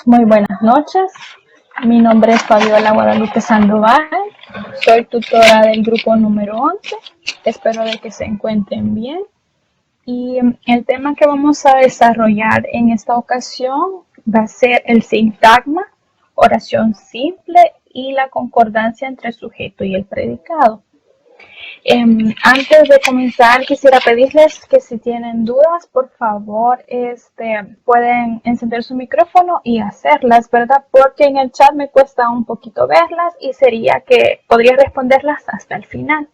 Muy buenas noches. Mi nombre es Fabiola Guadalupe Sandoval. Soy tutora del grupo número 11. Espero de que se encuentren bien. Y el tema que vamos a desarrollar en esta ocasión va a ser el sintagma, oración simple y la concordancia entre el sujeto y el predicado. Antes de comenzar, quisiera pedirles que si tienen dudas, por favor, pueden encender su micrófono y hacerlas, ¿verdad? Porque en el chat me cuesta un poquito verlas y sería que podría responderlas hasta el final.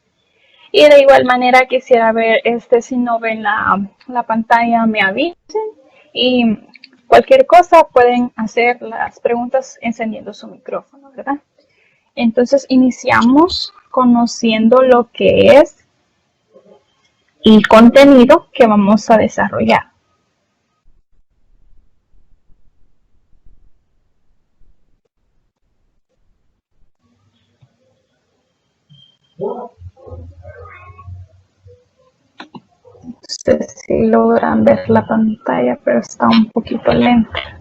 Y de igual manera quisiera ver, si no ven la pantalla, me avisen. Y cualquier cosa pueden hacer las preguntas encendiendo su micrófono, ¿verdad? Entonces iniciamos conociendo lo que es el contenido que vamos a desarrollar. No sé si logran ver la pantalla, pero está un poquito lenta.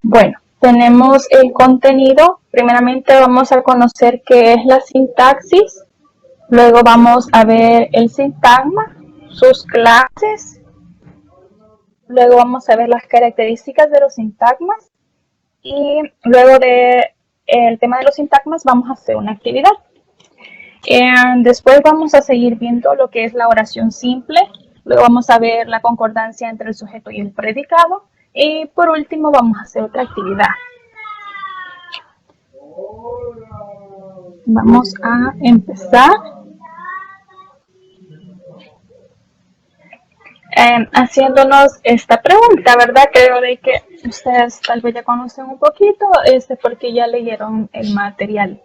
Bueno, tenemos el contenido. Primeramente vamos a conocer qué es la sintaxis. Luego vamos a ver el sintagma, sus clases. Luego vamos a ver las características de los sintagmas. Y luego del tema de los sintagmas vamos a hacer una actividad. Después vamos a seguir viendo lo que es la oración simple. Luego vamos a ver la concordancia entre el sujeto y el predicado. Y por último vamos a hacer otra actividad. Vamos a empezar haciéndonos esta pregunta, ¿verdad? Creo de que ustedes tal vez ya conocen un poquito, porque ya leyeron el material.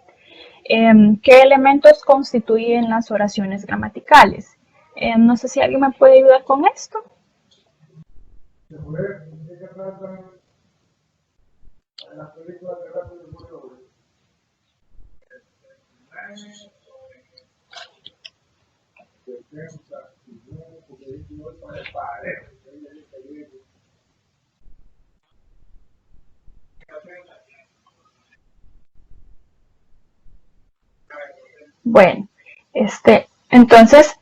¿Qué elementos constituyen las oraciones gramaticales? No sé si alguien me puede ayudar con esto. Bueno, entonces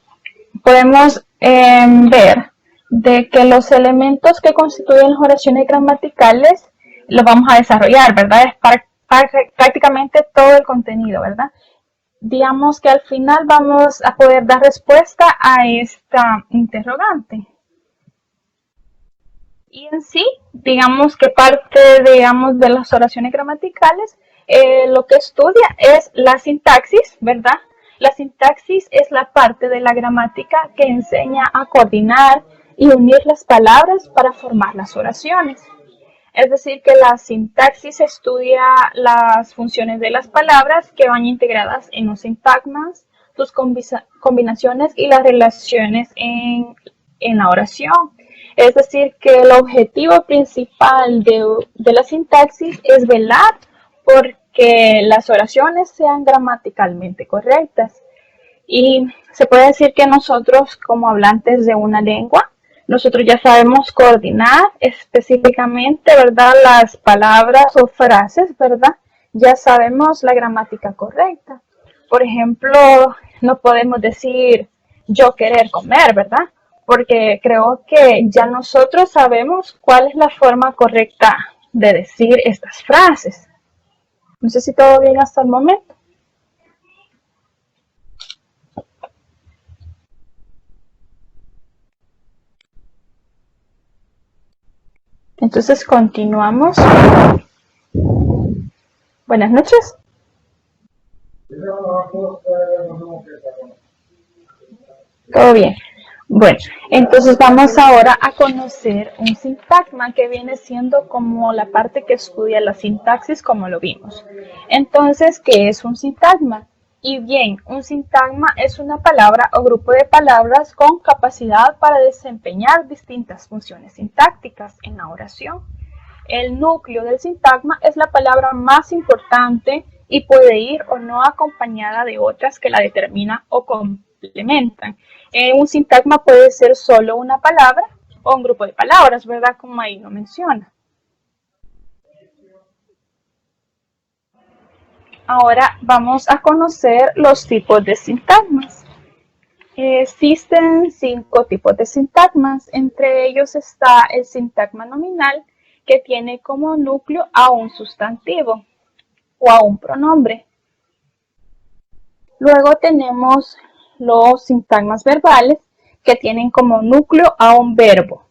podemos ver de que los elementos que constituyen las oraciones gramaticales los vamos a desarrollar, ¿verdad? Es prácticamente todo el contenido, ¿verdad? Digamos que al final vamos a poder dar respuesta a esta interrogante. Y en sí, digamos que parte, de las oraciones gramaticales, lo que estudia es la sintaxis, ¿verdad? La sintaxis es la parte de la gramática que enseña a coordinar y unir las palabras para formar las oraciones. Es decir, que la sintaxis estudia las funciones de las palabras que van integradas en los sintagmas, sus combinaciones y las relaciones en la oración. Es decir, que el objetivo principal de la sintaxis es velar porque las oraciones sean gramaticalmente correctas. Y se puede decir que nosotros, como hablantes de una lengua, nosotros ya sabemos coordinar específicamente, ¿verdad?, las palabras o frases, ¿verdad? Ya sabemos la gramática correcta. Por ejemplo, no podemos decir yo querer comer, ¿verdad? Porque creo que ya nosotros sabemos cuál es la forma correcta de decir estas frases. No sé si todo bien hasta el momento. Entonces continuamos. Buenas noches. Todo bien. Bueno, entonces vamos ahora a conocer un sintagma que viene siendo como la parte que estudia la sintaxis, como lo vimos. Entonces, ¿qué es un sintagma? Y bien, un sintagma es una palabra o grupo de palabras con capacidad para desempeñar distintas funciones sintácticas en la oración. El núcleo del sintagma es la palabra más importante y puede ir o no acompañada de otras que la determinan o complementan. Un sintagma puede ser solo una palabra o un grupo de palabras, ¿verdad? Como ahí lo menciona. Ahora vamos a conocer los tipos de sintagmas. Existen 5 tipos de sintagmas, entre ellos está el sintagma nominal, que tiene como núcleo a un sustantivo o a un pronombre. Luego tenemos los sintagmas verbales, que tienen como núcleo a un verbo.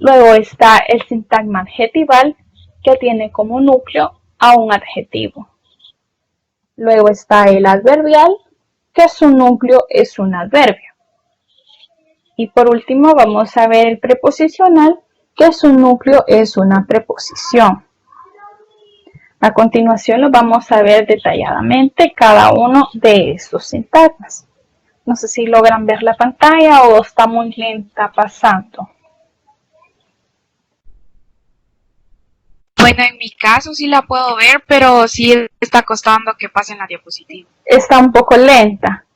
Luego está el sintagma adjetival, que tiene como núcleo a un adjetivo. Luego está el adverbial, que su núcleo es un adverbio. Y por último vamos a ver el preposicional, que su núcleo es una preposición. A continuación lo vamos a ver detalladamente cada uno de estos sintagmas. No sé si logran ver la pantalla o está muy lenta pasando. Bueno, en mi caso sí la puedo ver, pero sí está costando que pasen la diapositiva. Está un poco lenta.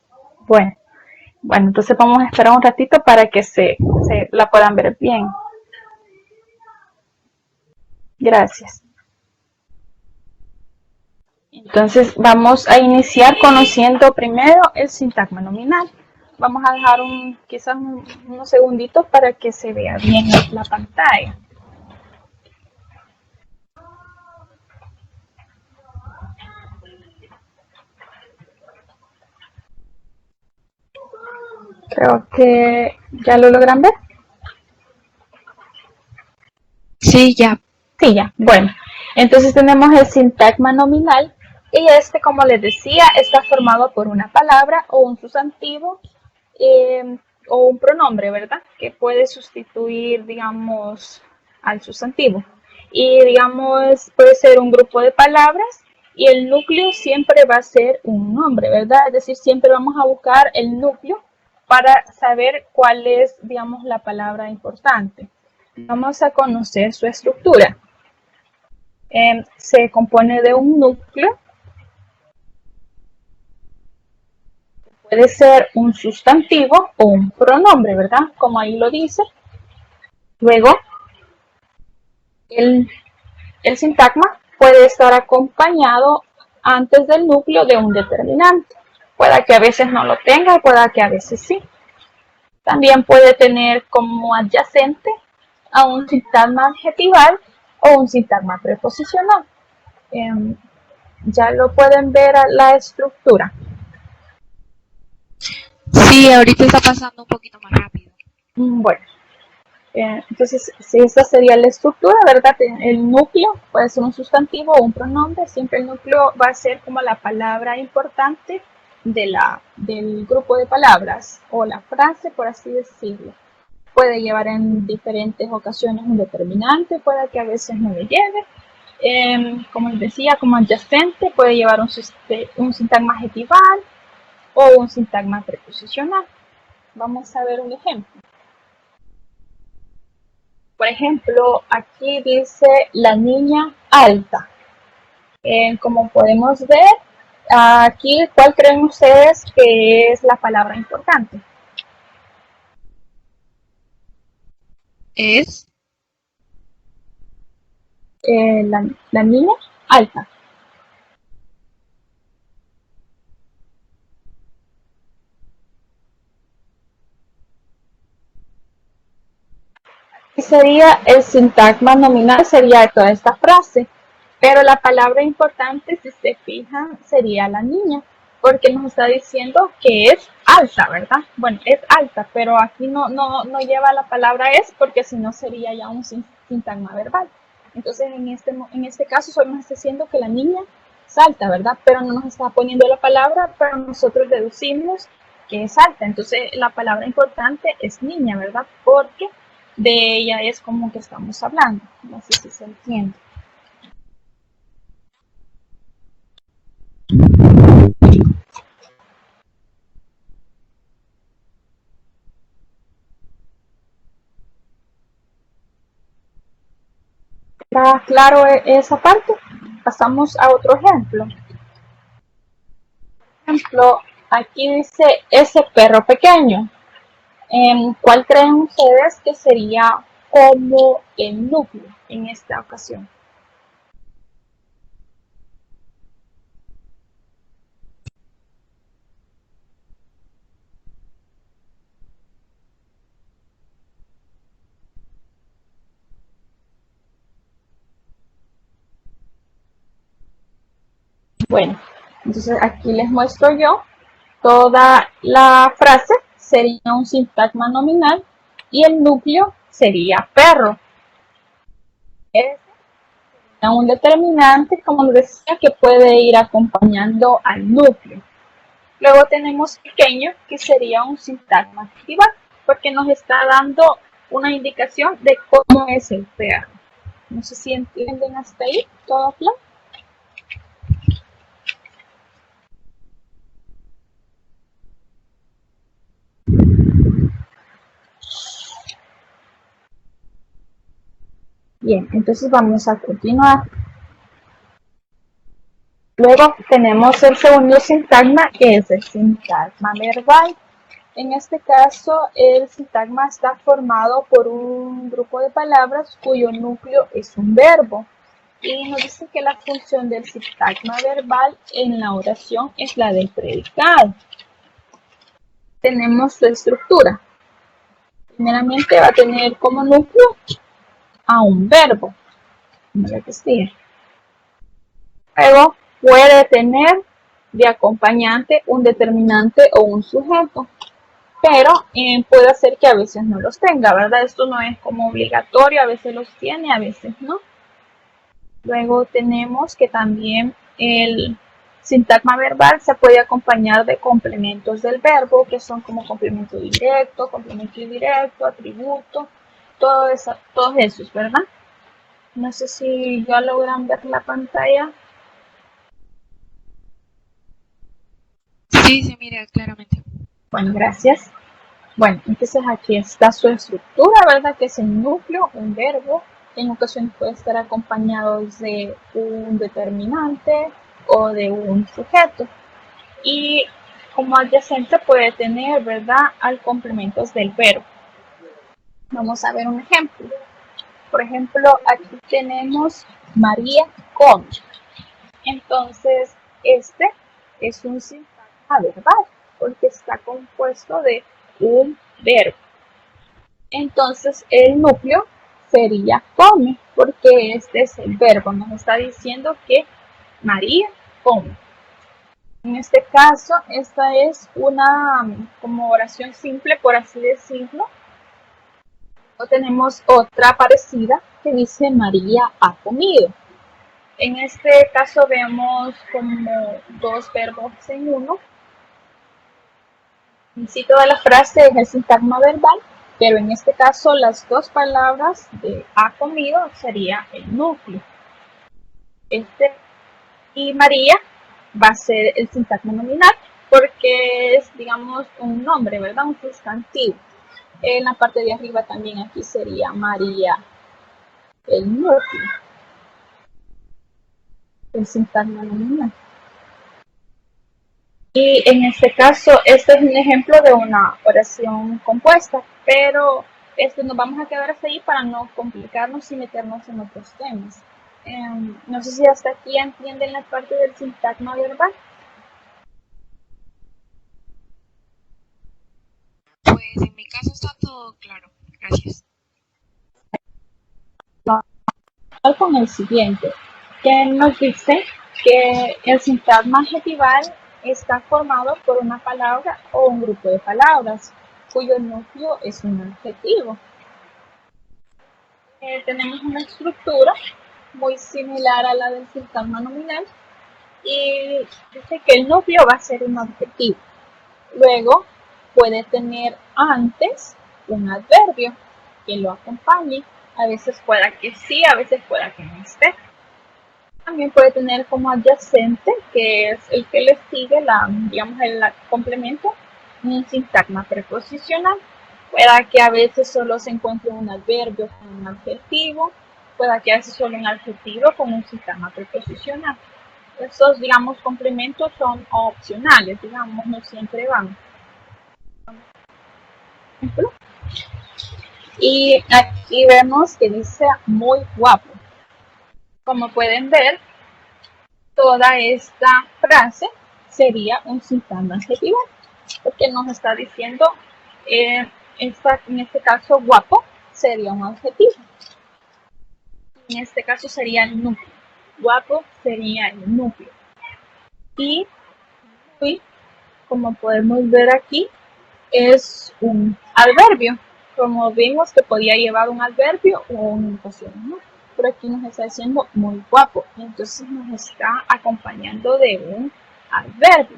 Bueno, entonces vamos a esperar un ratito para que se la puedan ver bien. Gracias. Entonces vamos a iniciar conociendo primero el sintagma nominal. Vamos a dejar quizás unos segunditos para que se vea bien la pantalla. Creo que ya lo logran ver. Sí, ya. Sí, ya. Bueno, entonces tenemos el sintagma nominal y como les decía, está formado por una palabra o un sustantivo o un pronombre, ¿verdad? Que puede sustituir, digamos, al sustantivo. Y, digamos, puede ser un grupo de palabras y el núcleo siempre va a ser un nombre, ¿verdad? Es decir, siempre vamos a buscar el núcleo para saber cuál es, digamos, la palabra importante. Vamos a conocer su estructura. Se compone de un núcleo. Puede ser un sustantivo o un pronombre, ¿verdad? Como ahí lo dice. Luego, el sintagma puede estar acompañado antes del núcleo de un determinante. Puede que a veces no lo tenga, puede que a veces sí. También puede tener como adyacente a un sintagma adjetival o un sintagma preposicional. Ya lo pueden ver a la estructura. Sí, ahorita está pasando un poquito más rápido. Bueno, entonces si esta sería la estructura, ¿verdad? El núcleo puede ser un sustantivo o un pronombre. Siempre el núcleo va a ser como la palabra importante del grupo de palabras o la frase, por así decirlo. Puede llevar en diferentes ocasiones un determinante, puede que a veces no lo lleve. Como les decía, como adyacente puede llevar un sintagma adjetival o un sintagma preposicional. Vamos a ver un ejemplo. Por ejemplo, aquí dice la niña alta. Como podemos ver, aquí, ¿cuál creen ustedes que es la palabra importante? ¿Es? La niña alta. Y sería el sintagma nominal, sería toda esta frase. Pero la palabra importante, si se fijan, sería la niña, porque nos está diciendo que es alta, ¿verdad? Bueno, es alta, pero aquí no lleva la palabra es, porque si no sería ya un sintagma verbal. Entonces, en este caso, solo nos está diciendo que la niña es alta, ¿verdad? Pero no nos está poniendo la palabra, pero nosotros deducimos que es alta. Entonces, la palabra importante es niña, ¿verdad? Porque de ella es como que estamos hablando. No sé si se entiende. ¿Está claro esa parte? Pasamos a otro ejemplo. Por ejemplo, aquí dice ese perro pequeño. ¿Cuál creen ustedes que sería como el núcleo en esta ocasión? Bueno, entonces aquí les muestro yo toda la frase sería un sintagma nominal y el núcleo sería perro. Es un determinante, como les decía, que puede ir acompañando al núcleo. Luego tenemos pequeño, que sería un sintagma adjetival, porque nos está dando una indicación de cómo es el perro. No sé si entienden hasta ahí, todo claro. Bien, entonces vamos a continuar. Luego tenemos el segundo sintagma, que es el sintagma verbal. En este caso, el sintagma está formado por un grupo de palabras cuyo núcleo es un verbo. Y nos dice que la función del sintagma verbal en la oración es la del predicado. Tenemos su estructura. Primeramente va a tener como núcleo a un verbo. Luego puede tener de acompañante un determinante o un sujeto, pero puede ser que a veces no los tenga, ¿verdad? Esto no es como obligatorio, a veces los tiene, a veces no. Luego tenemos que también el sintagma verbal se puede acompañar de complementos del verbo, que son como complemento directo, complemento indirecto, atributo, todos esos, ¿verdad? No sé si ya logran ver la pantalla. Sí, se mira claramente. Bueno, gracias. Bueno, entonces aquí está su estructura, ¿verdad? Que es el núcleo, un verbo. En ocasiones puede estar acompañado de un determinante o de un sujeto. Y como adyacente puede tener, ¿verdad?, al complementos del verbo. Vamos a ver un ejemplo. Por ejemplo, aquí tenemos María come. Entonces, este es un sintagma verbal porque está compuesto de un verbo. Entonces, el núcleo sería come porque este es el verbo. Nos está diciendo que María come. En este caso, esta es una como oración simple, por así decirlo. O tenemos otra parecida que dice María ha comido. En este caso vemos como dos verbos en uno. En sí toda la frase es el sintagma verbal, pero en este caso las dos palabras de ha comido sería el núcleo. Y María va a ser el sintagma nominal porque es, digamos, un nombre, ¿verdad? Un sustantivo. En la parte de arriba también aquí sería María el núcleo, el sintagma nominal. Y en este caso, este es un ejemplo de una oración compuesta, pero nos vamos a quedar hasta ahí para no complicarnos y meternos en otros temas. No sé si hasta aquí entienden la parte del sintagma verbal. Pues en mi caso está todo claro. Gracias. Con el siguiente, que nos dice que el sintagma adjetival está formado por una palabra o un grupo de palabras cuyo núcleo es un adjetivo. Tenemos una estructura muy similar a la del sintagma nominal y dice que el núcleo va a ser un adjetivo. Luego puede tener antes un adverbio que lo acompañe. A veces pueda que sí, a veces pueda que no esté. También puede tener como adyacente, que es el que le sigue, digamos, el complemento, un sintagma preposicional. Pueda que a veces solo se encuentre un adverbio con un adjetivo, pueda que a veces solo un adjetivo con un sintagma preposicional. Estos, digamos, complementos son opcionales, digamos, no siempre van. Y aquí vemos que dice muy guapo. Como pueden ver, toda esta frase sería un sintagma adjetival, porque nos está diciendo, en este caso, guapo sería un adjetivo. En este caso sería el núcleo. Guapo sería el núcleo. Y muy, como podemos ver aquí, es un adverbio. Como vimos que podía llevar un adverbio o una intención, ¿no? Pero aquí nos está diciendo muy guapo. Entonces nos está acompañando de un adverbio.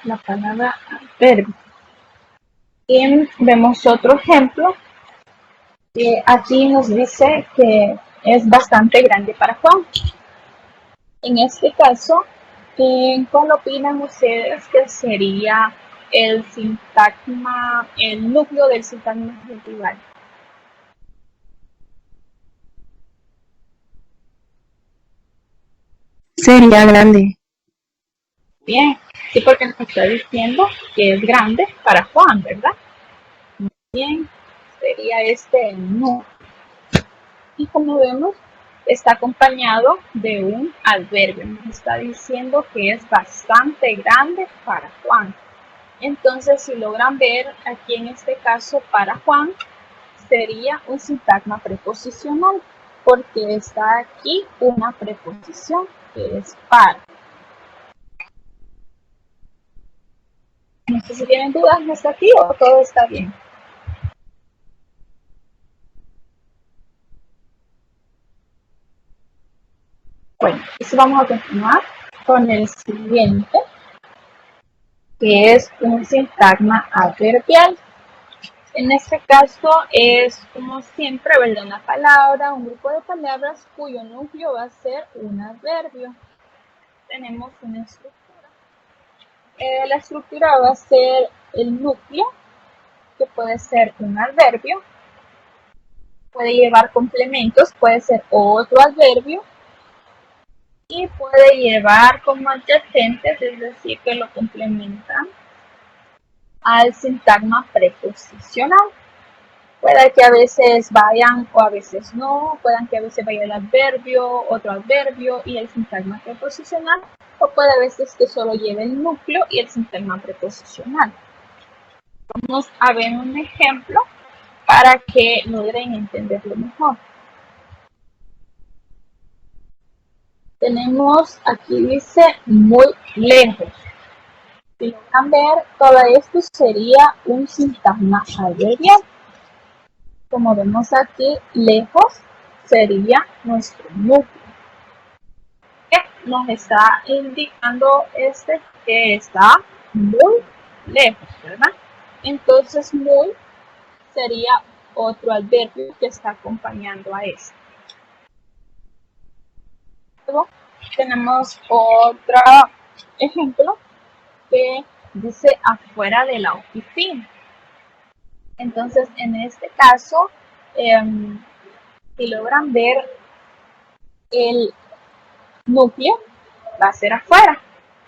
La palabra adverbio. Y vemos otro ejemplo que aquí nos dice que es bastante grande para Juan. En este caso, ¿cuál opinan ustedes que sería el sintagma, el núcleo del sintagma adjetival? Sería grande. Bien, sí, porque nos está diciendo que es grande para Juan, ¿verdad? Bien, sería este el núcleo. Y como vemos, está acompañado de un adverbio. Nos está diciendo que es bastante grande para Juan. Entonces, si logran ver, aquí en este caso para Juan, sería un sintagma preposicional, porque está aquí una preposición que es para. No sé si tienen dudas hasta aquí o todo está bien. Bueno, pues vamos a continuar con el siguiente, que es un sintagma adverbial. En este caso es, como siempre, ¿verdad? Una palabra, un grupo de palabras cuyo núcleo va a ser un adverbio. Tenemos una estructura. La estructura va a ser el núcleo, que puede ser un adverbio, puede llevar complementos, puede ser otro adverbio, y puede llevar como adyacentes, es decir, que lo complementan al sintagma preposicional. Puede que a veces vayan o a veces no, puedan que a veces vaya el adverbio, otro adverbio y el sintagma preposicional, o puede a veces que solo lleve el núcleo y el sintagma preposicional. Vamos a ver un ejemplo para que logren entenderlo mejor. Tenemos aquí dice muy lejos. Si logran ver, todo esto sería un sintagma adverbial. Como vemos aquí, lejos sería nuestro núcleo. Que nos está indicando que está muy lejos, ¿verdad? Entonces, muy sería otro adverbio que está acompañando a este. Luego tenemos otro ejemplo que dice afuera de la oficina. Entonces, en este caso, si logran ver, el núcleo va a ser afuera.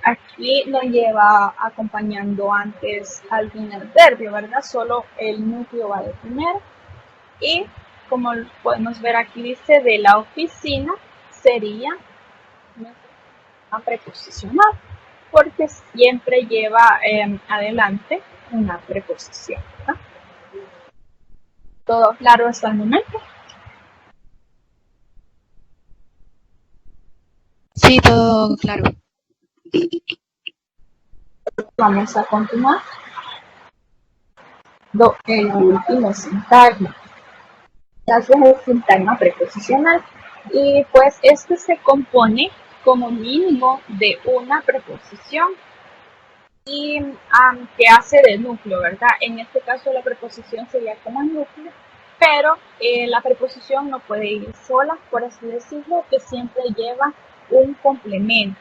Aquí nos lleva acompañando antes algún adverbio, ¿verdad? Solo el núcleo va de primero. Y como podemos ver aquí dice de la oficina, sería una preposicional, porque siempre lleva adelante una preposición, ¿verdad? ¿Todo claro hasta el momento? Sí, todo claro. Vamos a continuar. El último sintagma. Es el sintagma preposicional. Y pues este se compone como mínimo de una preposición y que hace de núcleo, ¿verdad? En este caso la preposición sería como el núcleo, pero la preposición no puede ir sola, por así decirlo, que siempre lleva un complemento.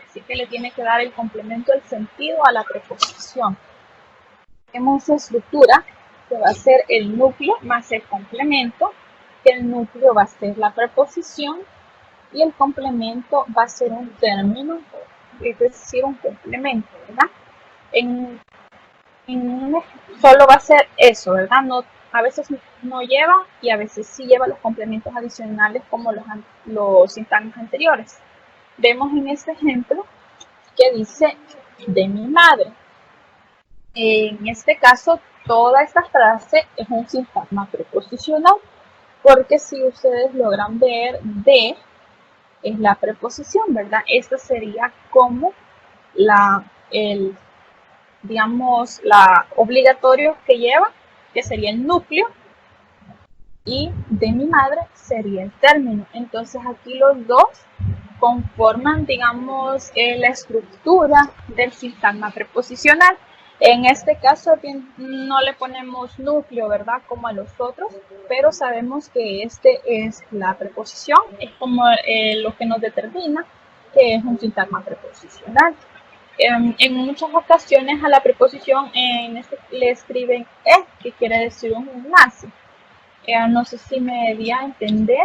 Así que le tiene que dar el complemento del sentido a la preposición. Tenemos estructura, que va a ser el núcleo más el complemento, que el núcleo va a ser la preposición y el complemento va a ser un término, es decir, un complemento, ¿verdad? Solo va a ser eso, ¿verdad? No, a veces no lleva y a veces sí lleva los complementos adicionales como los sintagmas anteriores. Vemos en este ejemplo que dice de mi madre. En este caso, toda esta frase es un sintagma preposicional, porque si ustedes logran ver, de es la preposición, ¿verdad? Esto sería como digamos, la obligatorio que lleva, que sería el núcleo, y de mi madre sería el término. Entonces aquí los dos conforman, digamos, la estructura del sintagma preposicional. En este caso no le ponemos núcleo, ¿verdad? Como a los otros, pero sabemos que este es la preposición, es como lo que nos determina que es un sintagma preposicional. En muchas ocasiones a la preposición le escriben que quiere decir un enlace. No sé si me di a entender.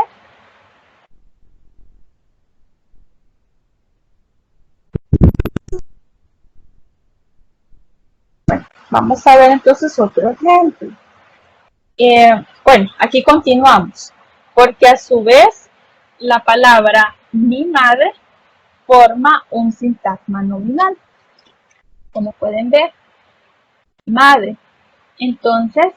Bueno, vamos a ver entonces otro ejemplo. Bueno, aquí continuamos, porque a su vez la palabra mi madre forma un sintagma nominal. Como pueden ver, madre. Entonces,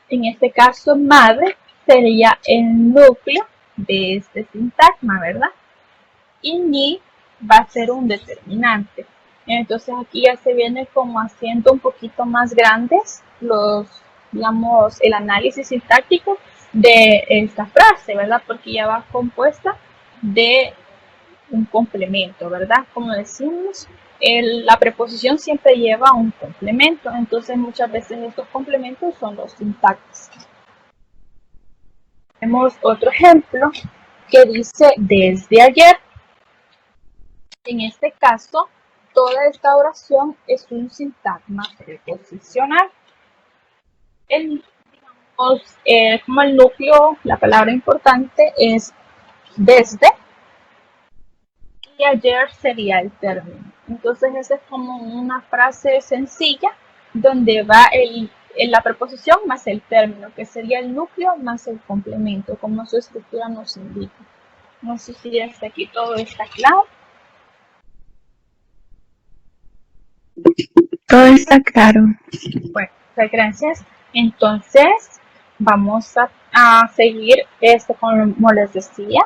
en este caso, madre sería el núcleo de este sintagma, ¿verdad? Y ni va a ser un determinante. Entonces aquí ya se viene como haciendo un poquito más grandes digamos, el análisis sintáctico de esta frase, ¿verdad? Porque ya va compuesta de un complemento, ¿verdad? Como decimos, la preposición siempre lleva un complemento, entonces muchas veces estos complementos son los sintagmas. Tenemos otro ejemplo que dice desde ayer. En este caso, toda esta oración es un sintagma preposicional. Como el núcleo, la palabra importante es desde, y ayer sería el término. Entonces, esa es como una frase sencilla donde va la preposición más el término, que sería el núcleo más el complemento, como su estructura nos indica. No sé si hasta aquí todo está claro. Todo está claro. Bueno, muchas gracias. Entonces, vamos a seguir como les decía.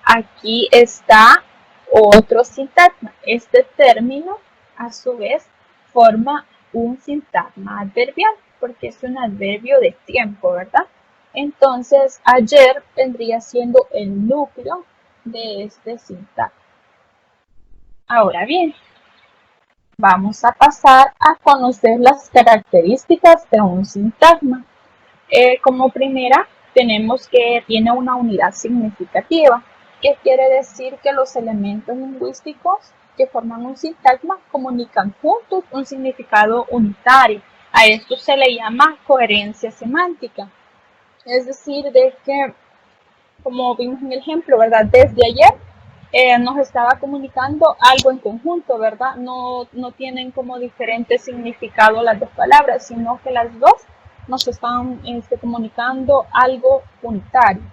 Aquí está otro sintagma. Este término, a su vez, forma un sintagma adverbial, porque es un adverbio de tiempo, ¿verdad? Entonces, ayer vendría siendo el núcleo de este sintagma. Ahora bien, vamos a pasar a conocer las características de un sintagma. Como primera, tenemos que tiene una unidad significativa, que quiere decir que los elementos lingüísticos que forman un sintagma comunican juntos un significado unitario. A esto se le llama coherencia semántica. Es decir, de que, como vimos en el ejemplo, ¿verdad? Desde ayer nos estaba comunicando algo en conjunto, ¿verdad? No tienen como diferente significado las dos palabras, sino que las dos nos están comunicando algo unitario.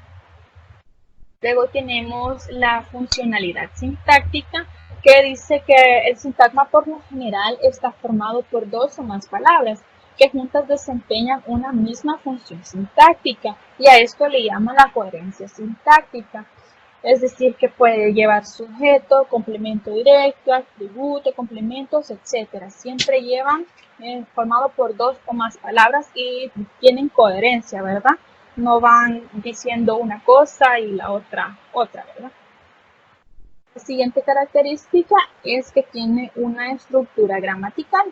Luego tenemos la funcionalidad sintáctica, que dice que el sintagma por lo general está formado por dos o más palabras que juntas desempeñan una misma función sintáctica, y a esto le llaman la coherencia sintáctica. Es decir, que puede llevar sujeto, complemento directo, atributo, complementos, etc. Siempre llevan formado por dos o más palabras y tienen coherencia, ¿verdad? No van diciendo una cosa y la otra, ¿verdad? La siguiente característica es que tiene una estructura gramatical.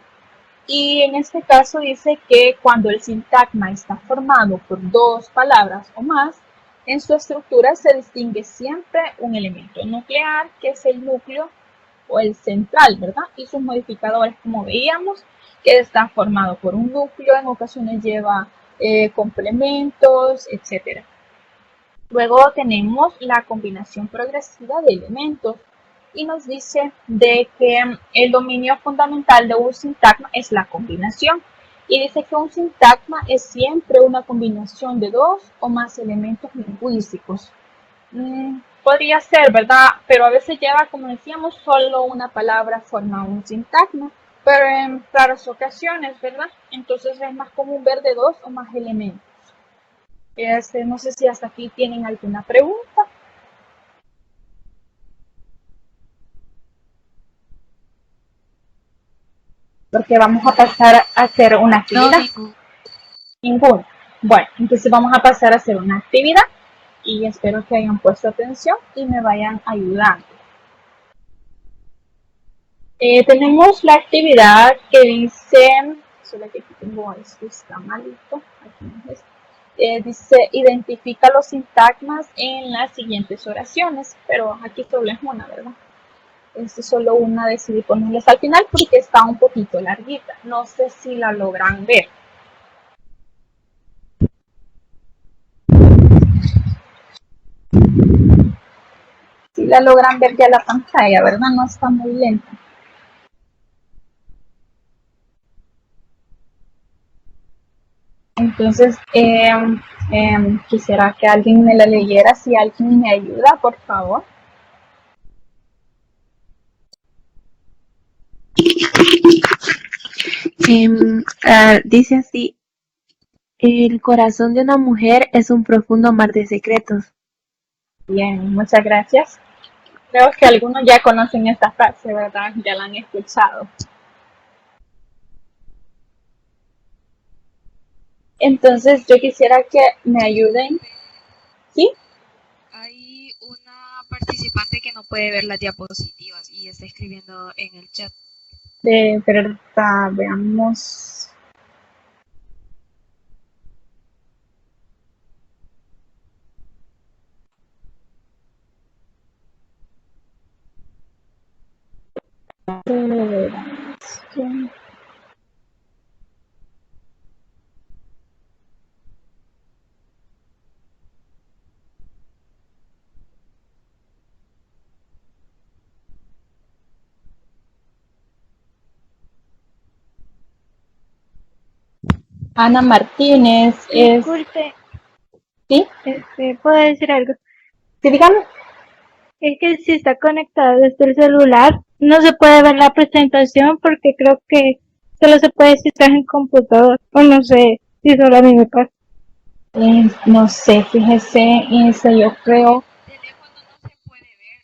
Y en este caso dice que cuando el sintagma está formado por dos palabras o más, en su estructura se distingue siempre un elemento nuclear, que es el núcleo o el central, ¿verdad? Y sus modificadores, como veíamos, que está formado por un núcleo, en ocasiones lleva complementos, etc. Luego tenemos la combinación progresiva de elementos y nos dice de que el dominio fundamental de un sintagma es la combinación. Y dice que un sintagma es siempre una combinación de dos o más elementos lingüísticos. Podría ser, ¿verdad? Pero a veces lleva, como decíamos, solo una palabra forma un sintagma, pero en raras ocasiones, ¿verdad? Entonces es más común ver de dos o más elementos. No sé si hasta aquí tienen alguna pregunta. Porque vamos a pasar a hacer una actividad. No, Ninguna. Bueno, entonces vamos a pasar a hacer una actividad y espero que hayan puesto atención y me vayan ayudando. Tenemos la actividad que dice, solo que aquí tengo esto, está malito, aquí no es. Dice, identifica los sintagmas en las siguientes oraciones, pero aquí solo es una, ¿verdad? Esta es solo una, decidí ponerles al final porque está un poquito larguita. No sé si la logran ver. Si la logran ver ya la pantalla, ¿verdad? No está muy lenta. Entonces, quisiera que alguien me la leyera. Si alguien me ayuda, por favor. Dice así: el corazón de una mujer es un profundo mar de secretos. Bien, muchas gracias. Creo que algunos ya conocen esta frase, ¿verdad? Ya la han escuchado. Entonces, yo quisiera que me ayuden. ¿Sí? hay una participante que no puede ver las diapositivas y está escribiendo en el chat. De verdad, veamos. Ana Martínez es. Disculpe, ¿Sí? ¿puedo decir algo? Sí, dígame. Es que si está conectado desde el celular, no se puede ver la presentación porque creo que solo se puede si estás en computador. O no sé si solo a mí me pasa. No sé, fíjese, yo creo. Teléfono no se puede ver.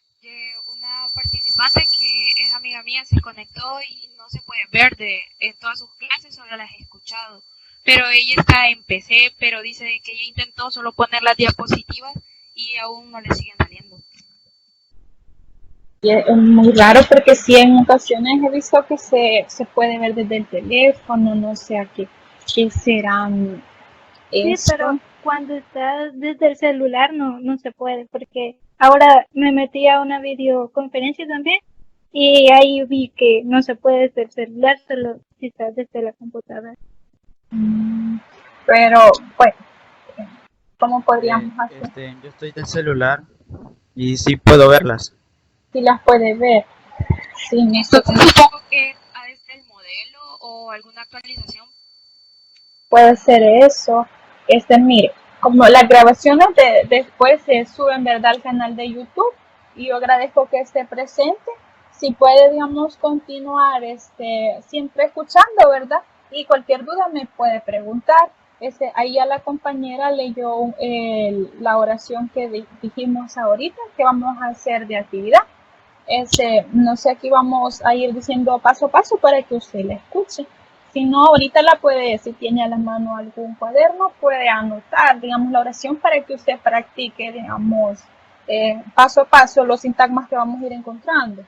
Una participante que es amiga mía se conectó y no se puede ver en todas sus clases, solo las he escuchado. Pero ella está en PC, pero dice que ella intentó solo poner las diapositivas y aún no le siguen saliendo. Y es muy raro porque sí, en ocasiones he visto que se puede ver desde el teléfono, no sé a qué serán Sí, esto. pero cuando estás desde el celular no se puede porque ahora me metí a una videoconferencia también y ahí vi que no se puede desde el celular, solo si estás desde la computadora. Pero, bueno, ¿cómo podríamos hacer? Yo estoy del celular y sí puedo verlas. Si las puede ver. Sí, no sé Entonces supongo que ha de ser el modelo o alguna actualización. puede ser eso. Mire, como las grabaciones después se suben, ¿verdad?, al canal de YouTube y yo agradezco que esté presente. Si puede, digamos, continuar siempre escuchando, ¿verdad? Y cualquier duda me puede preguntar. Ahí a la compañera leyó la oración que dijimos ahorita, que vamos a hacer de actividad. No sé, aquí vamos a ir diciendo paso a paso para que usted la escuche. Si no, ahorita la puede, si tiene a la mano algún cuaderno, puede anotar, digamos, la oración para que usted practique, digamos, paso a paso los sintagmas que vamos a ir encontrando.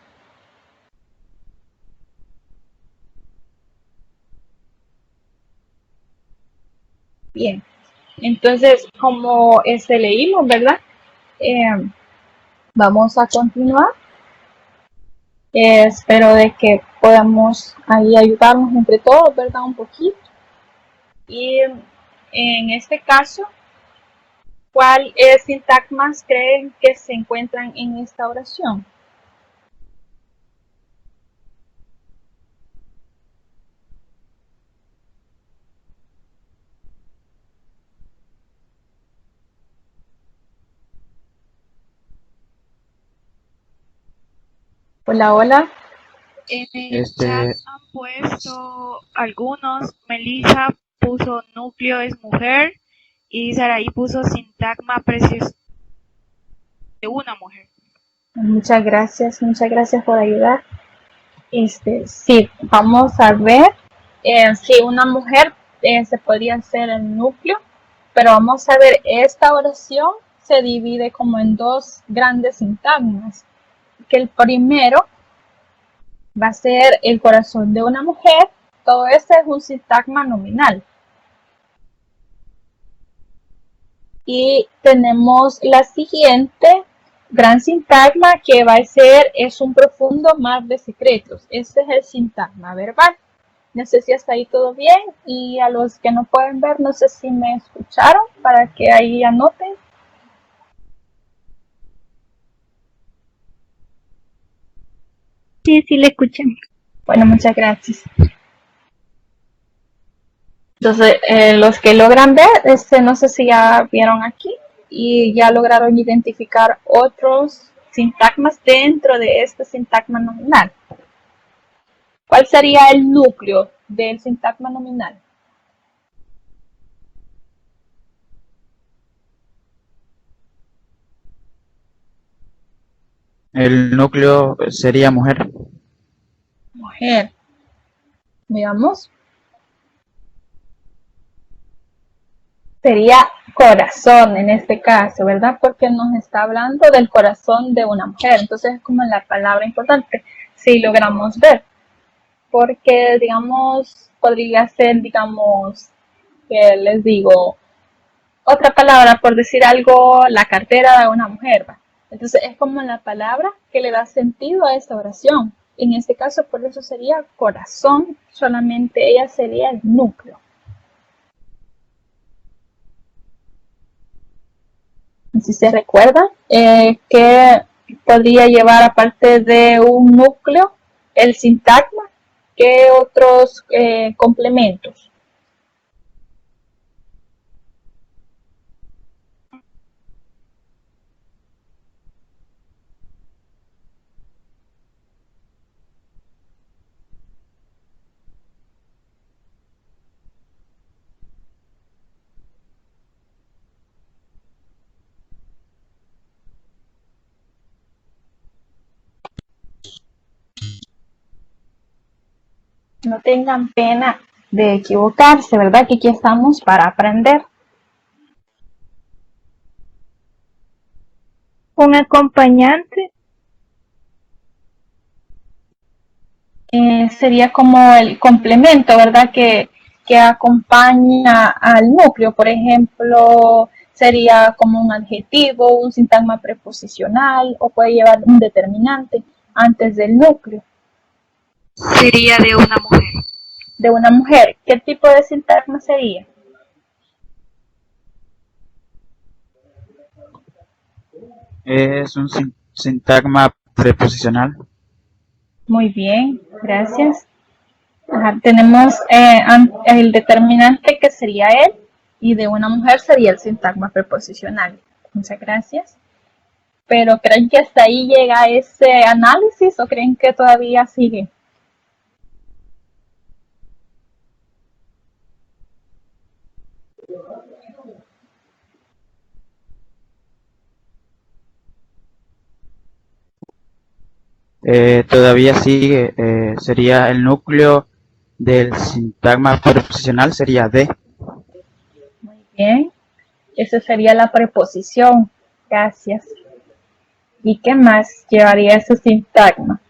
Bien, entonces, como leímos, ¿verdad? Vamos a continuar. Espero de que podamos ahí ayudarnos entre todos, ¿verdad? Un poquito. Y en este caso, ¿Cuáles sintagmas creen que se encuentran en esta oración? Hola, hola. En el Este, chat han puesto algunos. Melissa puso núcleo es mujer y Saraí puso sintagma precios de una mujer. Muchas gracias por ayudar. Sí, vamos a ver si una mujer se podría hacer el núcleo, pero vamos a ver, esta oración se divide como en dos grandes sintagmas, que el primero va a ser el corazón de una mujer. Todo este es un sintagma nominal. Y tenemos la siguiente gran sintagma que va a ser es un profundo mar de secretos. Este es el sintagma verbal. No sé si hasta ahí todo bien, y a los que no pueden ver, no sé si me escucharon para que ahí anoten. Sí, sí, le escuché. Bueno, muchas gracias. Entonces, los que logran ver, no sé si ya vieron aquí y ya lograron identificar otros sintagmas dentro de este sintagma nominal. ¿Cuál sería el núcleo del sintagma nominal? el núcleo sería mujer. Mujer. Veamos. Sería corazón en este caso, ¿verdad? Porque nos está hablando del corazón de una mujer. Entonces es como la palabra importante, si logramos ver. Porque, digamos, podría ser, digamos, que les digo, otra palabra por decir algo, la cartera de una mujer. ¿Va? Entonces es como la palabra que le da sentido a esta oración. En este caso, por eso sería corazón, solamente ella sería el núcleo. Si se recuerda, que podría llevar aparte de un núcleo el sintagma, ¿qué otros complementos? No tengan pena de equivocarse, ¿verdad? Que aquí estamos para aprender. Un acompañante. Sería como el complemento, ¿verdad? Que acompaña al núcleo. Por ejemplo, sería como un adjetivo, un sintagma preposicional, o puede llevar un determinante antes del núcleo. Sería de una mujer. De una mujer, ¿qué tipo de sintagma sería? Es un sintagma preposicional. Muy bien, gracias. Ajá, tenemos el determinante que sería él, y de una mujer sería el sintagma preposicional. Muchas gracias. Pero ¿creen que hasta ahí llega ese análisis o creen que todavía sigue? Todavía sigue, sería el núcleo del sintagma preposicional, sería de. Muy bien. Esa sería la preposición. Gracias. ¿Y qué más llevaría ese sintagma?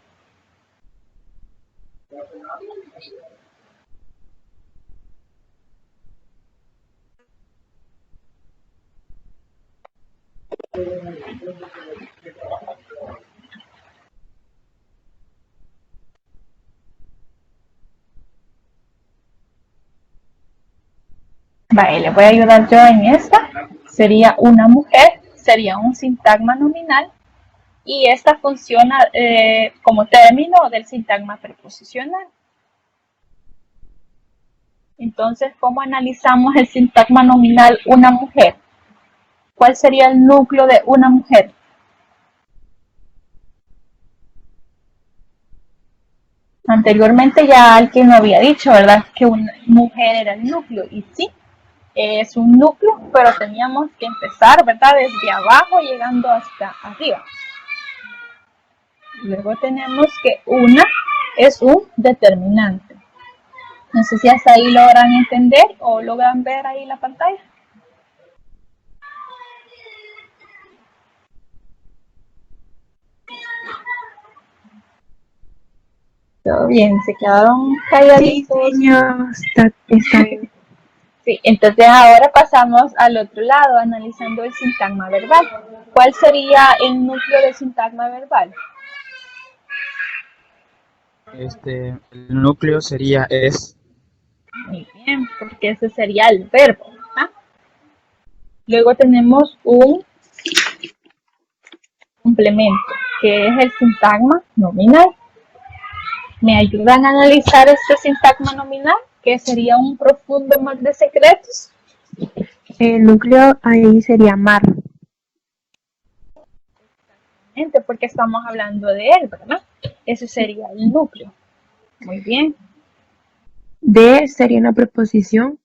Vale, le voy a ayudar yo en esta. sería una mujer, sería un sintagma nominal y esta funciona como término del sintagma preposicional. Entonces, ¿cómo analizamos el sintagma nominal una mujer? ¿Cuál sería el núcleo de una mujer? Anteriormente ya alguien me había dicho, ¿verdad?, que una mujer era el núcleo, y sí, es un núcleo, pero teníamos que empezar, ¿verdad?, desde abajo llegando hasta arriba. Luego tenemos que una es un determinante. No sé si hasta ahí logran entender o logran ver ahí la pantalla. Todo bien, se quedaron calladitos. Sí, señor, está bien. Sí, entonces ahora pasamos al otro lado, analizando el sintagma verbal. ¿Cuál sería el núcleo del sintagma verbal? El núcleo sería es. Muy bien, porque ese sería el verbo, ¿verdad? Luego tenemos un complemento, que es el sintagma nominal. ¿Me ayudan a analizar este sintagma nominal? Que sería un profundo mar de secretos. El núcleo ahí sería mar. Porque estamos hablando de él, ¿verdad? Ese sería el núcleo. Muy bien. De sería una preposición.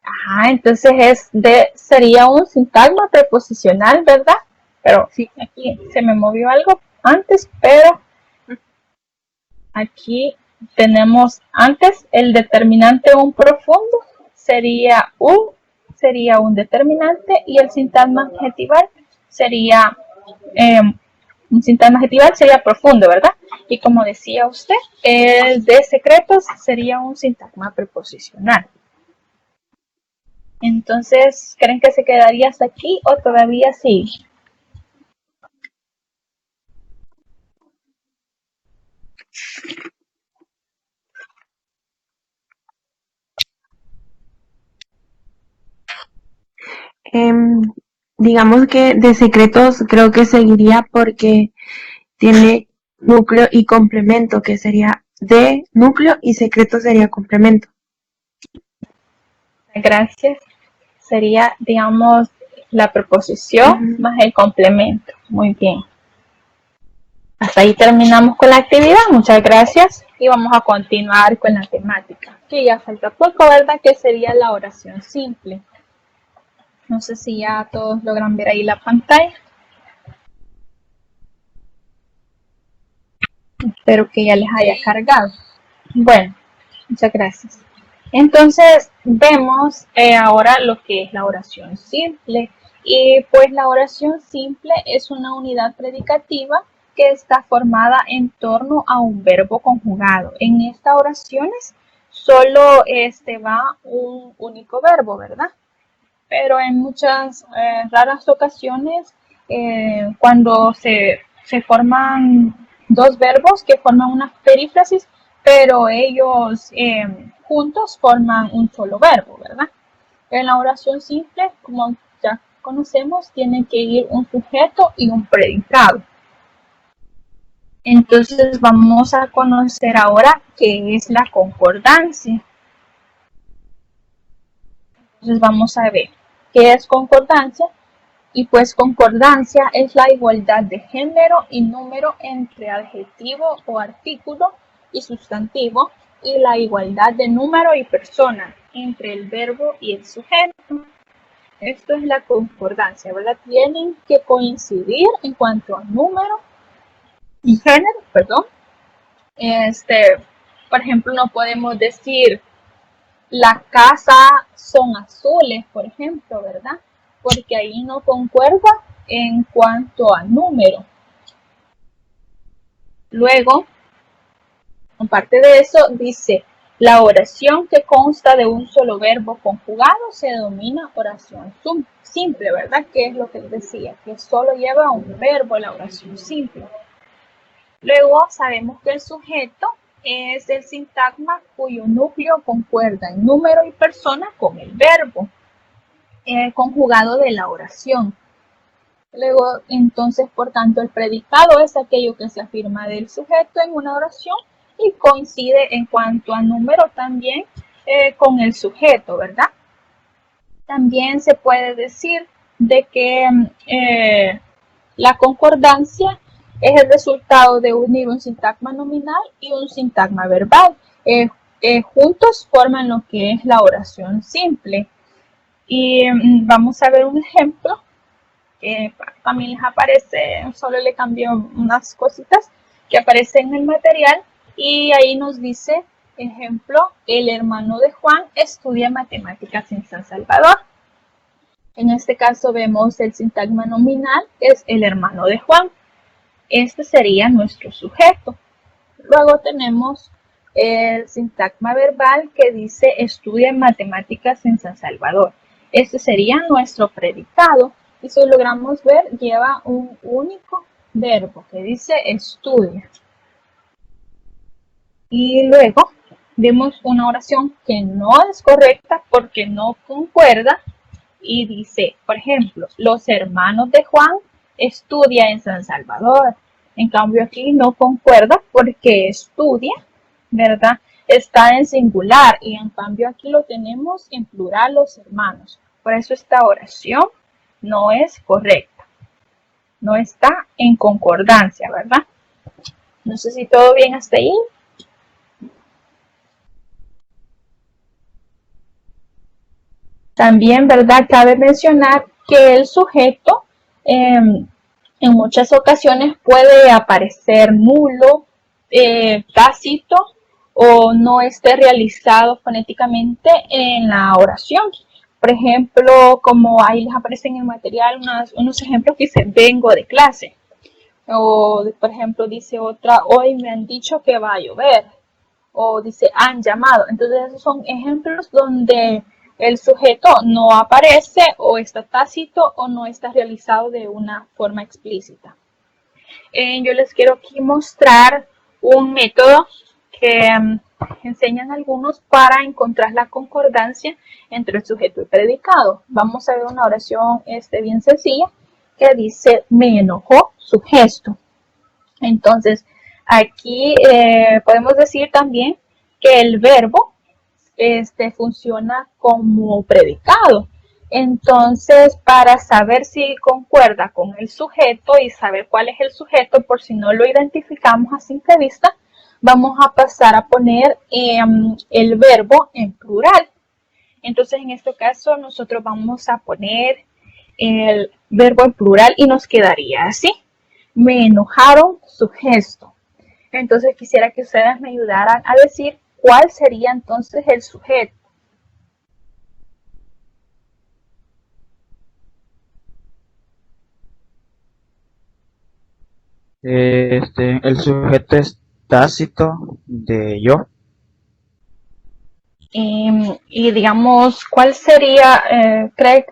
Ajá, entonces sería un sintagma preposicional, ¿verdad? Pero sí, aquí se me movió algo antes, pero aquí tenemos antes el determinante un profundo, sería un determinante, y el sintagma adjetival sería un sintagma adjetival sería profundo, ¿verdad? Y como decía usted, el de secretos sería un sintagma preposicional. Entonces, ¿creen que se quedaría hasta aquí o todavía sí? Digamos que de secretos creo que seguiría porque tiene núcleo y complemento, que sería de núcleo y secreto sería complemento. Gracias. Sería, digamos, la preposición más el complemento. Muy bien. Hasta ahí terminamos con la actividad. Muchas gracias. Y vamos a continuar con la temática. Que ya falta poco, ¿verdad? Que sería la oración simple. No sé si ya todos logran ver ahí la pantalla. Espero que ya les haya cargado. Bueno, muchas gracias. Entonces, vemos ahora lo que es la oración simple. Y pues la oración simple es una unidad predicativa que está formada en torno a un verbo conjugado. En estas oraciones solo va un único verbo, ¿verdad? Pero en muchas raras ocasiones, cuando se forman dos verbos que forman una perífrasis, pero ellos juntos forman un solo verbo, ¿verdad? En la oración simple, como ya conocemos, tiene que ir un sujeto y un predicado. Entonces vamos a conocer ahora qué es la concordancia. Entonces vamos a ver qué es concordancia. Y pues concordancia es la igualdad de género y número entre adjetivo o artículo y sustantivo, y la igualdad de número y persona entre el verbo y el sujeto. Esto es la concordancia, ¿verdad? Tienen que coincidir en cuanto a número y género, perdón. Por ejemplo, no podemos decir la casa son azules, por ejemplo, ¿verdad? Porque ahí no concuerda en cuanto a número. Luego, aparte de eso, dice, la oración que consta de un solo verbo conjugado se denomina oración simple, ¿verdad? Que es lo que les decía, que solo lleva un verbo la oración simple. Luego, sabemos que el sujeto es el sintagma cuyo núcleo concuerda en número y persona con el verbo. conjugado de la oración. Luego, entonces, por tanto, el predicado es aquello que se afirma del sujeto en una oración y coincide en cuanto a número también con el sujeto, ¿verdad? También se puede decir de que la concordancia es el resultado de unir un sintagma nominal y un sintagma verbal. Juntos forman lo que es la oración simple. Y vamos a ver un ejemplo que también les aparece, solo le cambió unas cositas que aparecen en el material y ahí nos dice, ejemplo, el hermano de Juan estudia matemáticas en San Salvador. En este caso vemos el sintagma nominal, es el hermano de Juan. Este sería nuestro sujeto. Luego tenemos el sintagma verbal que dice estudia matemáticas en San Salvador. Este sería nuestro predicado. Y si logramos ver, lleva un único verbo que dice estudia. Y luego vemos una oración que no es correcta porque no concuerda. Y dice, por ejemplo, los hermanos de Juan estudian en San Salvador. En cambio aquí no concuerda porque estudia, ¿verdad? Está en singular y en cambio aquí lo tenemos en plural los hermanos. Por eso esta oración no es correcta. No está en concordancia, ¿verdad? No sé si todo bien hasta ahí. También, ¿verdad? Cabe mencionar que el sujeto en muchas ocasiones puede aparecer nulo, tácito o no esté realizado fonéticamente en la oración. Por ejemplo, como ahí les aparece en el material unos ejemplos que dice vengo de clase. O, por ejemplo, dice otra, hoy me han dicho que va a llover. O dice han llamado. Entonces esos son ejemplos donde el sujeto no aparece o está tácito o no está realizado de una forma explícita. Yo les quiero aquí mostrar un método que enseñan algunos para encontrar la concordancia entre el sujeto y predicado. Vamos a ver una oración bien sencilla que dice me enojó su gesto. Entonces aquí podemos decir también que el verbo funciona como predicado. Entonces, para saber si concuerda con el sujeto y saber cuál es el sujeto, por si no lo identificamos a simple vista, vamos a pasar a poner el verbo en plural. Entonces, en este caso, nosotros vamos a poner el verbo en plural y nos quedaría así. Me enojaron su gesto. Entonces, quisiera que ustedes me ayudaran a decir ¿cuál sería entonces el sujeto? El sujeto es tácito de yo. Y digamos, ¿cuál sería,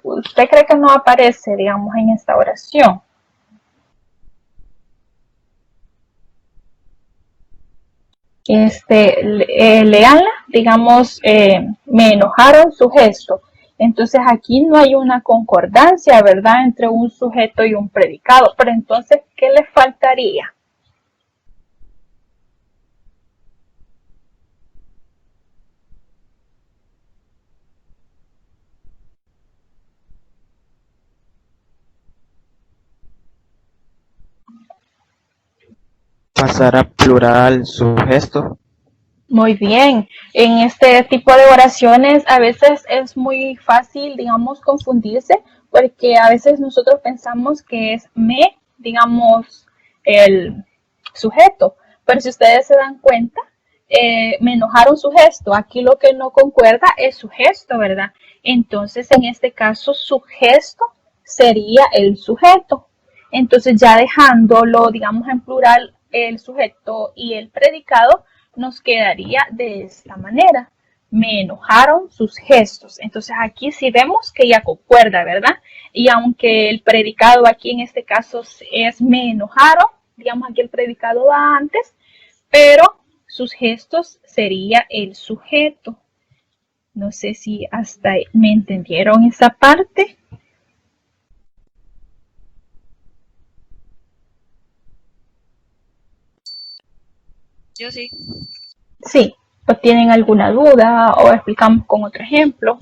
usted cree que no aparece, digamos, en esta oración? Leanla, digamos, me enojaron su gesto. Entonces aquí no hay una concordancia, ¿verdad? Entre un sujeto y un predicado. Pero entonces, ¿qué le faltaría? Pasar a plural su gesto. Muy bien, en este tipo de oraciones a veces es muy fácil, digamos, confundirse porque a veces nosotros pensamos que es me, digamos, el sujeto, pero si ustedes se dan cuenta, me enojaron su gesto, aquí lo que no concuerda es su gesto, ¿verdad? Entonces en este caso su gesto sería el sujeto, entonces ya dejándolo, digamos, en plural el sujeto y el predicado, nos quedaría de esta manera. Me enojaron sus gestos. Entonces aquí sí vemos que ya concuerda, ¿verdad? Y aunque el predicado aquí en este caso es me enojaron, digamos aquí el predicado va antes, pero sus gestos sería el sujeto. No sé si hasta ahí me entendieron esa parte. Yo sí. Sí, o tienen alguna duda o explicamos con otro ejemplo.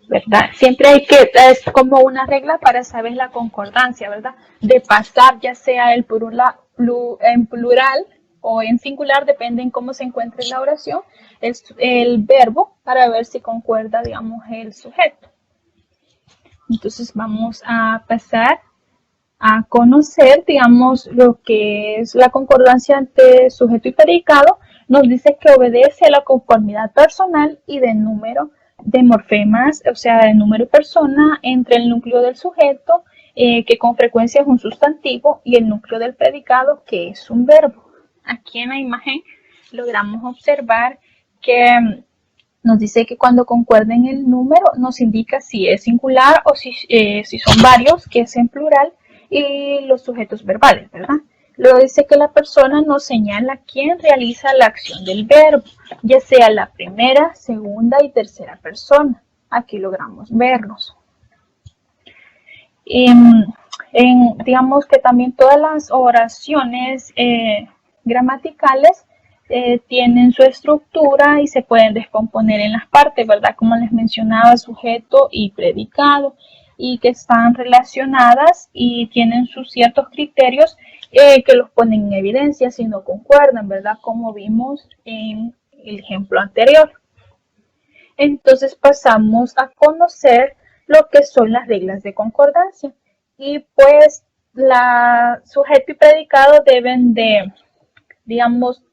¿Verdad? Siempre hay que, es como una regla para saber la concordancia, ¿verdad? De pasar ya sea en plural o en singular, depende en cómo se encuentre la oración, el verbo para ver si concuerda, digamos, el sujeto. Entonces vamos a pasar a conocer, digamos, lo que es la concordancia entre sujeto y predicado. Nos dice que obedece a la conformidad personal y de número de morfemas, o sea, de número y persona entre el núcleo del sujeto, que con frecuencia es un sustantivo, y el núcleo del predicado, que es un verbo. Aquí en la imagen logramos observar que nos dice que cuando concuerden el número nos indica si es singular o si son varios, que es en plural, y los sujetos verbales, ¿verdad? Luego dice que la persona nos señala quién realiza la acción del verbo, ya sea la primera, segunda y tercera persona. Aquí logramos verlos. Digamos que también todas las oraciones gramaticales tienen su estructura y se pueden descomponer en las partes, ¿verdad? Como les mencionaba, sujeto y predicado, y que están relacionadas y tienen sus ciertos criterios que los ponen en evidencia si no concuerdan, ¿verdad? Como vimos en el ejemplo anterior. Entonces pasamos a conocer lo que son las reglas de concordancia. Y pues sujeto y predicado deben de, digamos,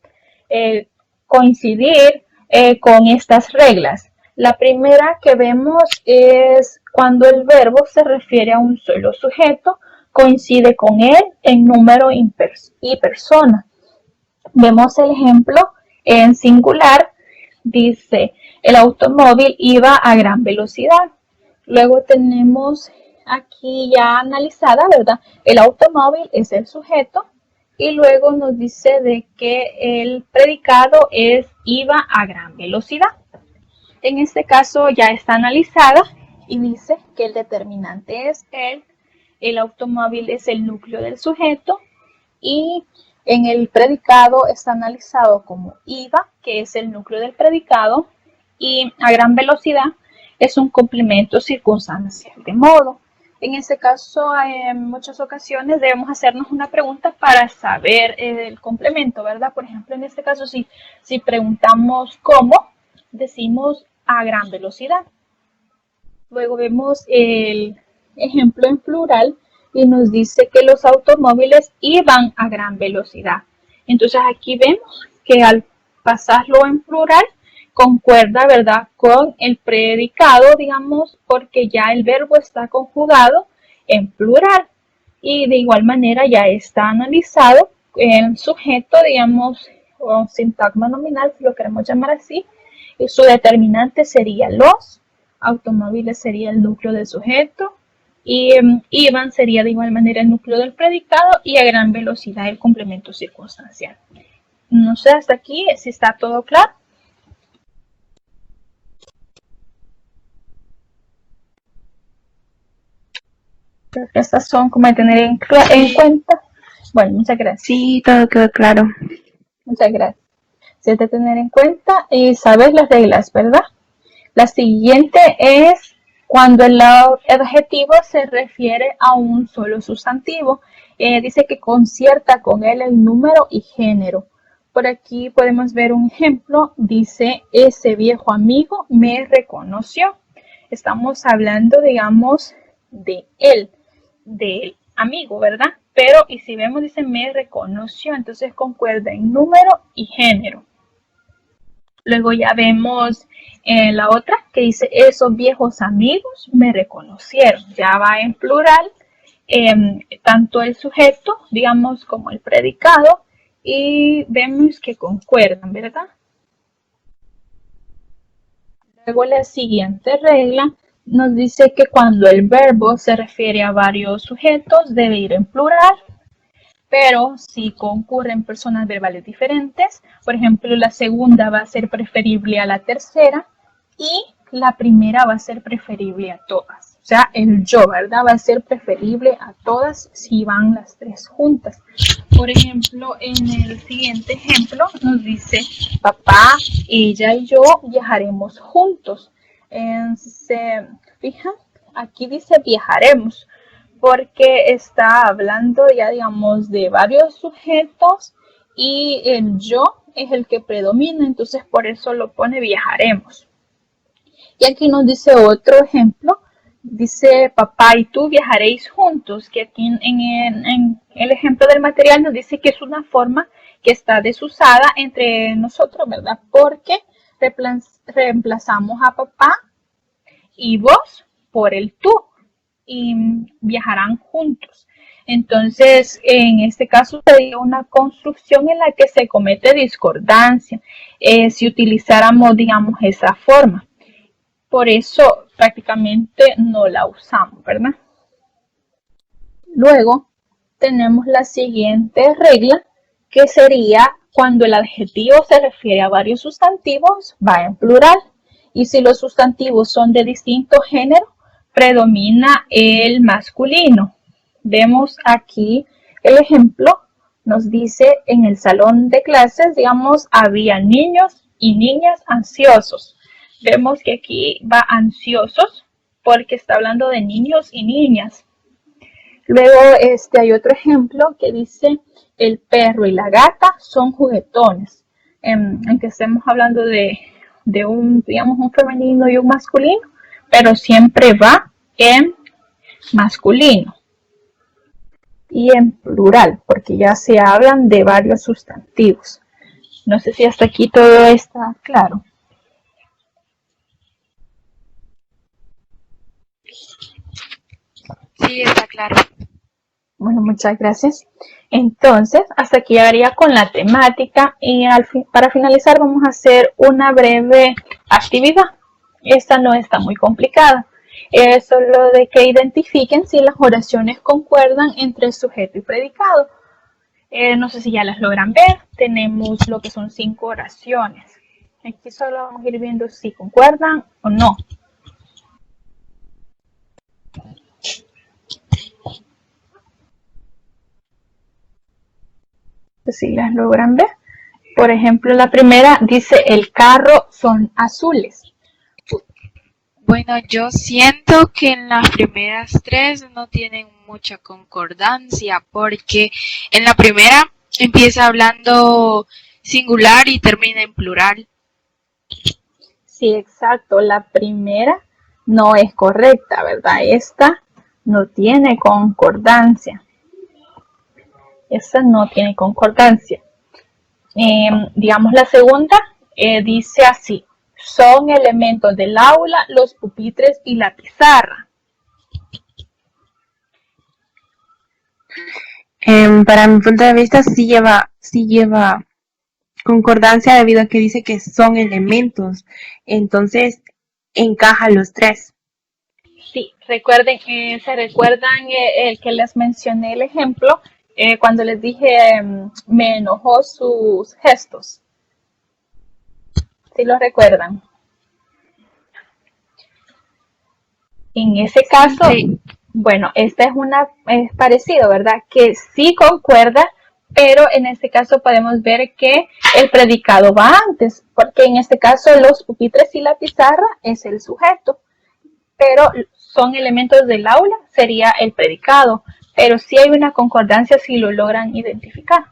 coincidir con estas reglas. La primera que vemos es cuando el verbo se refiere a un solo sujeto, coincide con él en número y persona. Vemos el ejemplo en singular, dice, el automóvil iba a gran velocidad. Luego tenemos aquí ya analizada, ¿verdad? El automóvil es el sujeto y luego nos dice de que el predicado es iba a gran velocidad. En este caso ya está analizada y dice que el determinante es él, el automóvil es el núcleo del sujeto y en el predicado está analizado como iba, que es el núcleo del predicado, y a gran velocidad es un complemento circunstancial de modo. En este caso, en muchas ocasiones debemos hacernos una pregunta para saber el complemento, ¿verdad? Por ejemplo, en este caso, si preguntamos cómo, decimos a gran velocidad. Luego vemos el ejemplo en plural y nos dice que los automóviles iban a gran velocidad. Entonces aquí vemos que al pasarlo en plural concuerda, ¿verdad?, con el predicado, digamos, porque ya el verbo está conjugado en plural. Y de igual manera ya está analizado el sujeto, digamos, o sintagma nominal, si lo queremos llamar así, y su determinante sería los, automóviles sería el núcleo del sujeto, y iban sería de igual manera el núcleo del predicado y a gran velocidad el complemento circunstancial. No sé hasta aquí si está todo claro. Creo que estas son como de tener en cuenta. Bueno, muchas gracias. Sí, todo quedó claro. Muchas gracias. Si es de tener en cuenta y saber las reglas, ¿verdad? La siguiente es cuando el adjetivo se refiere a un solo sustantivo. Dice que concierta con él el número y género. Por aquí podemos ver un ejemplo. Dice, ese viejo amigo me reconoció. Estamos hablando, digamos, de él, del amigo, ¿verdad? Pero, y si vemos, dice, me reconoció. Entonces concuerda en número y género. Luego ya vemos la otra que dice, esos viejos amigos me reconocieron. Ya va en plural, tanto el sujeto, digamos, como el predicado, y vemos que concuerdan, ¿verdad? Luego la siguiente regla nos dice que cuando el verbo se refiere a varios sujetos debe ir en plural, Pero si concurren personas verbales diferentes, por ejemplo, la segunda va a ser preferible a la tercera y la primera va a ser preferible a todas. O sea, el yo, ¿verdad? Va a ser preferible a todas si van las tres juntas. Por ejemplo, en el siguiente ejemplo nos dice, papá, ella y yo viajaremos juntos. Se fijan, aquí dice viajaremos, porque está hablando ya, digamos, de varios sujetos y el yo es el que predomina, entonces por eso lo pone viajaremos. Y aquí nos dice otro ejemplo, dice papá y tú viajaréis juntos, que aquí en el ejemplo del material nos dice que es una forma que está desusada entre nosotros, ¿verdad? Porque reemplazamos a papá y vos por el tú y viajarán juntos. Entonces, en este caso sería una construcción en la que se comete discordancia si utilizáramos, digamos, esa forma. Por eso prácticamente no la usamos, ¿verdad? Luego tenemos la siguiente regla, que sería cuando el adjetivo se refiere a varios sustantivos, va en plural. Y si los sustantivos son de distinto género, predomina el masculino. Vemos aquí el ejemplo, nos dice en el salón de clases, digamos, había niños y niñas ansiosos. Vemos que aquí va ansiosos porque está hablando de niños y niñas. Luego hay otro ejemplo que dice el perro y la gata son juguetones. Aunque estemos hablando de un, digamos, un femenino y un masculino, pero siempre va en masculino y en plural, porque ya se hablan de varios sustantivos. No sé si hasta aquí todo está claro. Sí, está claro. Bueno, muchas gracias. Entonces, hasta aquí llegaría con la temática y para finalizar vamos a hacer una breve actividad. Esta no está muy complicada. Es solo de que identifiquen si las oraciones concuerdan entre sujeto y predicado. No sé si ya las logran ver. Tenemos lo que son 5 oraciones. Aquí solo vamos a ir viendo si concuerdan o no. Si las logran ver. Por ejemplo, la primera dice el carro son azules. Bueno, yo siento que en las primeras 3 no tienen mucha concordancia porque en la primera empieza hablando singular y termina en plural. Sí, exacto. La primera no es correcta, ¿verdad? Esta no tiene concordancia. Esa no tiene concordancia. Digamos, la segunda dice así. Son elementos del aula, los pupitres y la pizarra. Para mi punto de vista sí lleva concordancia debido a que dice que son elementos. Entonces encaja los 3. Sí, recuerden, se recuerdan el que les mencioné el ejemplo cuando les dije me enojó sus gestos. ¿Sí lo recuerdan? En ese caso, sí. Bueno, esta es parecido, ¿verdad? Que sí concuerda, pero en este caso podemos ver que el predicado va antes, porque en este caso los pupitres y la pizarra es el sujeto, pero son elementos del aula, sería el predicado, pero sí hay una concordancia si lo logran identificar.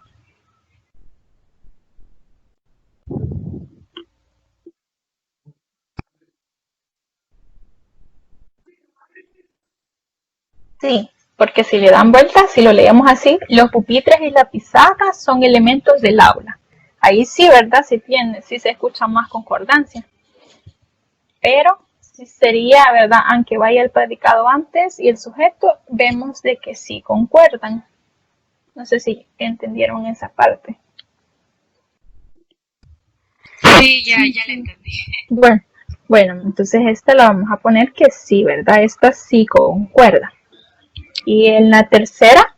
Sí, porque si le dan vuelta, si lo leemos así, los pupitres y la pizarra son elementos del aula. Ahí sí, ¿verdad? Sí se escucha más concordancia. Pero sí sería, ¿verdad? Aunque vaya el predicado antes y el sujeto, vemos de que sí concuerdan. No sé si entendieron esa parte. Sí, ya la entendí. Bueno, entonces esta la vamos a poner que sí, ¿verdad? Esta sí concuerda. Y en la tercera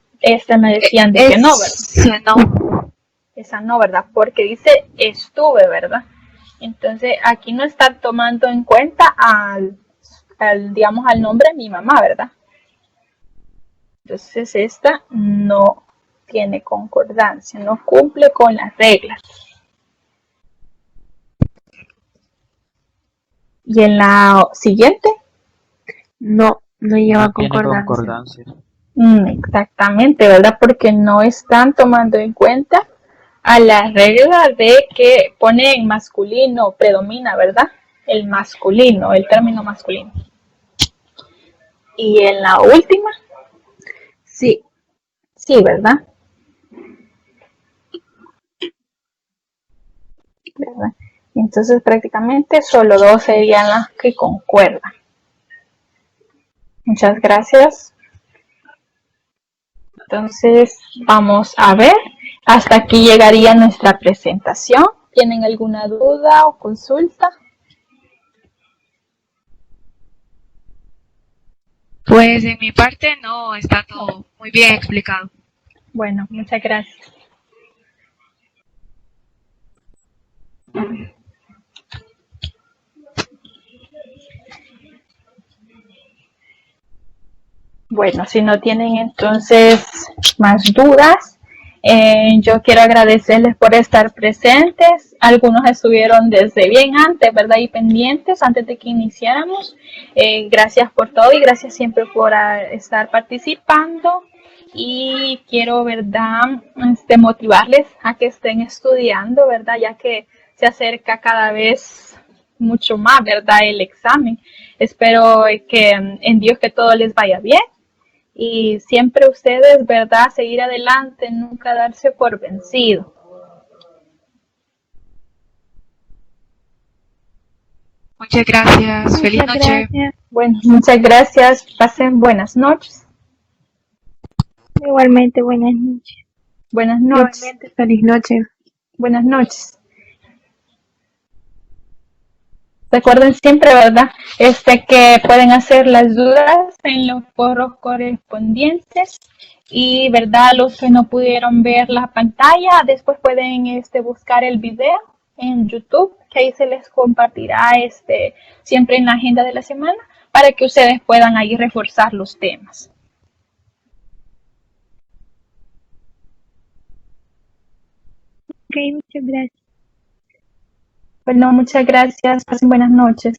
me decían de que no, ¿verdad? No. Esa no, ¿verdad? Porque dice estuve, ¿verdad? Entonces aquí no está tomando en cuenta digamos, al nombre de mi mamá, ¿verdad? Entonces esta no tiene concordancia, no cumple con las reglas. Y en la siguiente, No lleva No tiene concordancia. concordancia. Exactamente, ¿verdad? Porque no están tomando en cuenta a la regla de que pone en masculino, predomina, ¿verdad? El masculino, el término masculino. Y en la última, Sí. sí, ¿verdad? ¿Verdad? Entonces prácticamente solo dos serían las que concuerdan. Muchas gracias. Entonces vamos a ver. Hasta aquí llegaría nuestra presentación. ¿Tienen alguna duda o consulta? Pues de mi parte no, está todo muy bien explicado. Bueno, muchas gracias. Bueno, si no tienen entonces más dudas, yo quiero agradecerles por estar presentes. Algunos estuvieron desde bien antes, ¿verdad? Y pendientes antes de que iniciáramos. Gracias por todo y gracias siempre por estar participando. Y quiero, ¿verdad? Motivarles a que estén estudiando, ¿verdad? Ya que se acerca cada vez mucho más, ¿verdad? El examen. Espero que en Dios que todo les vaya bien. Y siempre ustedes, ¿verdad? Seguir adelante, nunca darse por vencido. Muchas gracias, feliz Muchas noche. gracias. Bueno, muchas gracias. Pasen buenas noches. Igualmente, buenas noches. Buenas noches. Igualmente, feliz noche. Buenas noches. Recuerden siempre, ¿verdad? Que pueden hacer las dudas en los foros correspondientes y, ¿verdad? Los que no pudieron ver la pantalla, después pueden buscar el video en YouTube, que ahí se les compartirá siempre en la agenda de la semana para que ustedes puedan ahí reforzar los temas. Ok, muchas gracias. Bueno, muchas gracias. Pasen buenas noches.